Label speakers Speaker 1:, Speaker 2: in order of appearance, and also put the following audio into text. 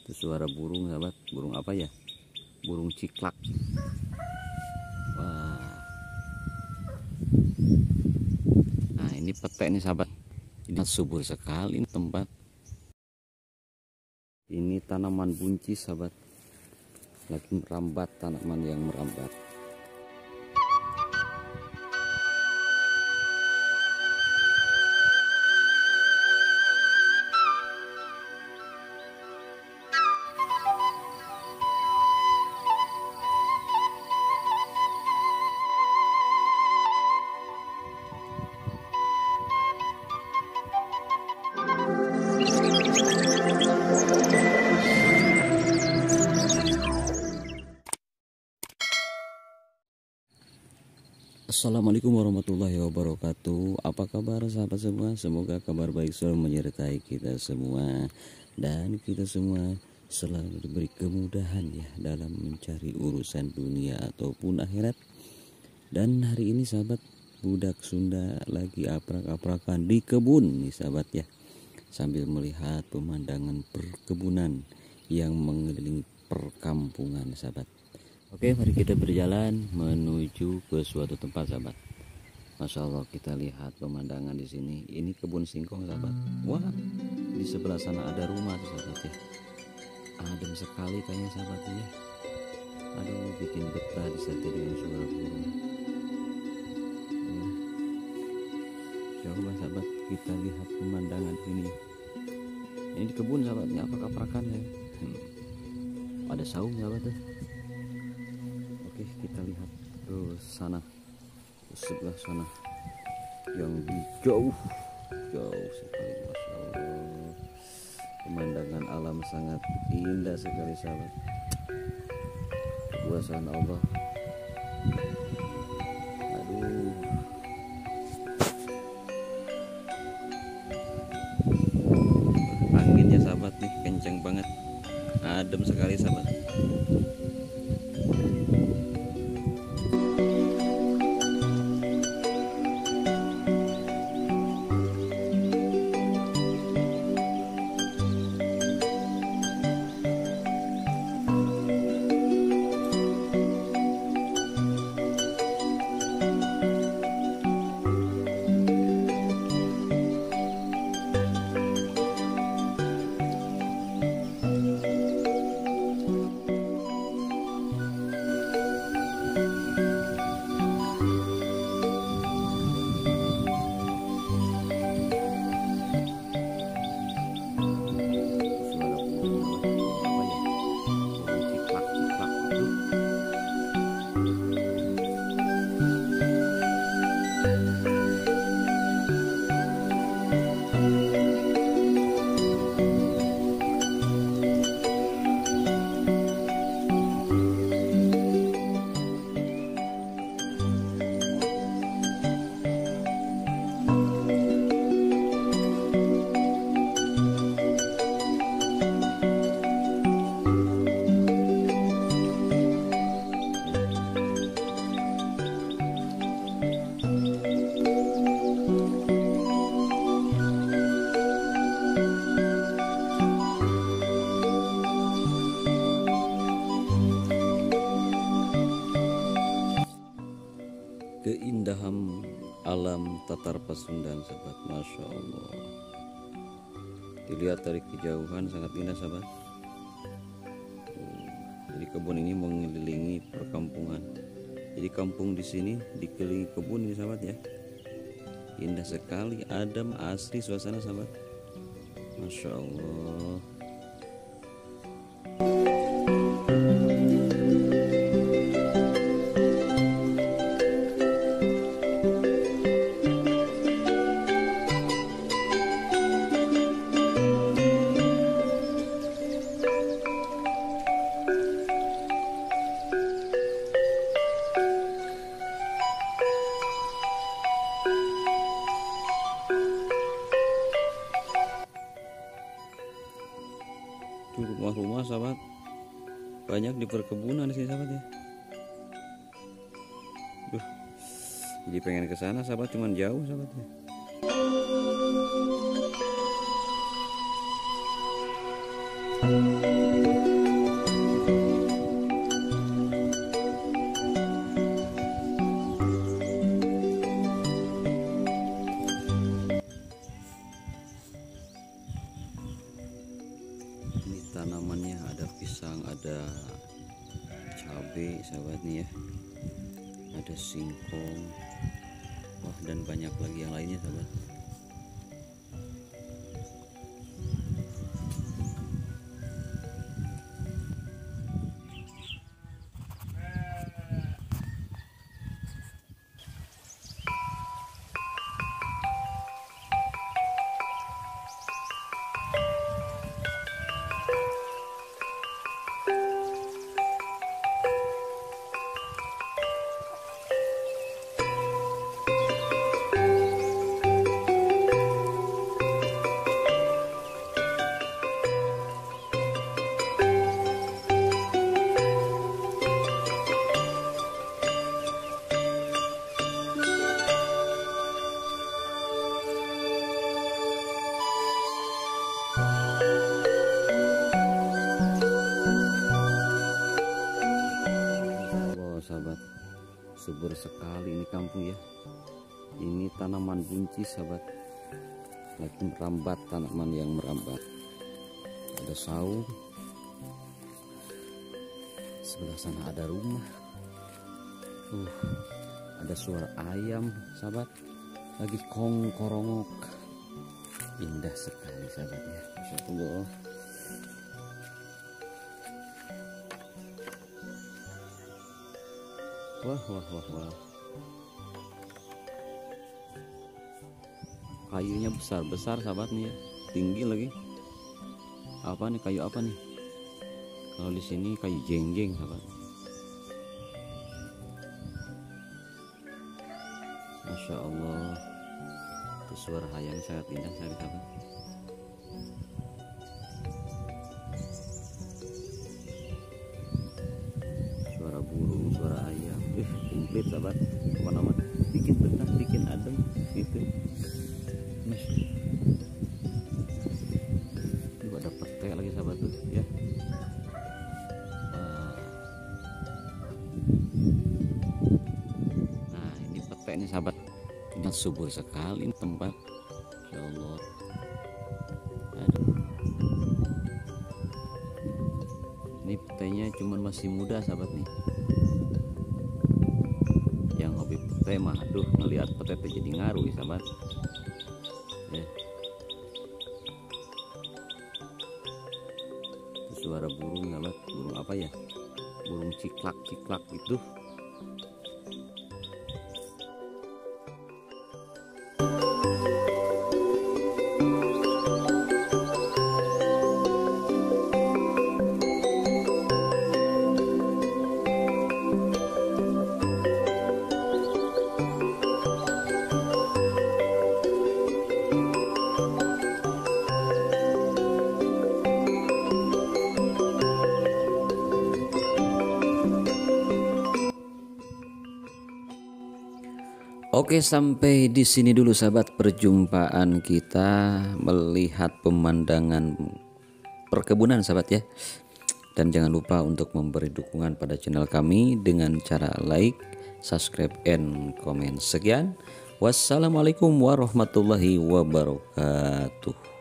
Speaker 1: Itu suara burung sahabat. Burung apa ya? Burung ciklak. Wah. Nah ini petek nih sahabat. Ini subur sekali tempat. Ini tanaman buncis sahabat. Lagi merambat, tanaman yang merambat. Assalamualaikum warahmatullahi wabarakatuh. Apa kabar sahabat semua? Semoga kabar baik selalu menyertai kita semua, dan kita semua selalu diberi kemudahan ya dalam mencari urusan dunia ataupun akhirat. Dan hari ini sahabat, budak Sunda lagi aprak-aprakan di kebun nih sahabat ya, sambil melihat pemandangan perkebunan yang mengelilingi perkampungan sahabat. Oke, mari kita berjalan menuju ke suatu tempat sahabat. Masya Allah, kita lihat pemandangan di sini. Ini kebun singkong sahabat. Wah, di sebelah sana ada rumah tuh sahabat ya. Adem sekali kayaknya sahabat ya. Aduh, bikin betah disertai dengan suara burung. Coba sahabat, kita lihat pemandangan ini. Ini di kebun sahabat, ini apa kaprakan ya? Ada saung sahabat tuh. Oke, kita lihat ke sana, ke sebelah sana yang di jauh sekali. Masya Allah, pemandangan alam sangat indah sekali sahabat. Kekuasaan Allah. Aduh, anginnya sahabat nih kencang banget, adem sekali sahabat. Keindahan alam Tatar Pasundan sahabat, Masya Allah. Dilihat dari kejauhan sangat indah sahabat. Jadi kebun ini mengelilingi perkampungan. Jadi kampung di sini dikelilingi kebun ini sahabat ya. Indah sekali, adem, asli suasana sahabat. Masya Allah. Itu rumah-rumah sahabat, banyak di perkebunan di sini sahabat ya. Jadi pengen ke sana sahabat, cuman jauh sahabat ya. tanamannya, ada pisang, ada cabai sahabat nih ya, ada singkong, wah dan banyak lagi yang lainnya sahabat. Sahabat, subur sekali ini kampung ya. Ini tanaman buncis sahabat, lagi merambat, tanaman yang merambat. Ada saung, sebelah sana ada rumah. Ada suara ayam sahabat, lagi korongok. Indah sekali sahabat ya. Masya Allah. Wah. Kayunya besar sahabat nih ya, tinggi lagi. Apa nih, kayu apa nih? Kalau di sini kayu jengjeng sahabat. Masya Allah, itu suara ayam sangat indah sekali sahabat. Suara burung, suara ayam, komplit sahabat. Apa-apa, bikin betah, bikin adem gitu. Tuh ada petai lagi sahabat tuh ya. Nah ini petai nih sahabat, ini subur sekali tempat. Ya Allah, aduh, ini petainya cuman masih muda sahabat nih. Yang hobi petai mah aduh, ngelihat petai itu jadi ngaruh ya sahabat ya. Suara burung sahabat, burung apa ya, burung ciklak itu. Oke, sampai di sini dulu sahabat perjumpaan kita melihat pemandangan perkebunan sahabat ya. Dan jangan lupa untuk memberi dukungan pada channel kami dengan cara like, subscribe, and comment. Sekian. Wassalamualaikum warahmatullahi wabarakatuh.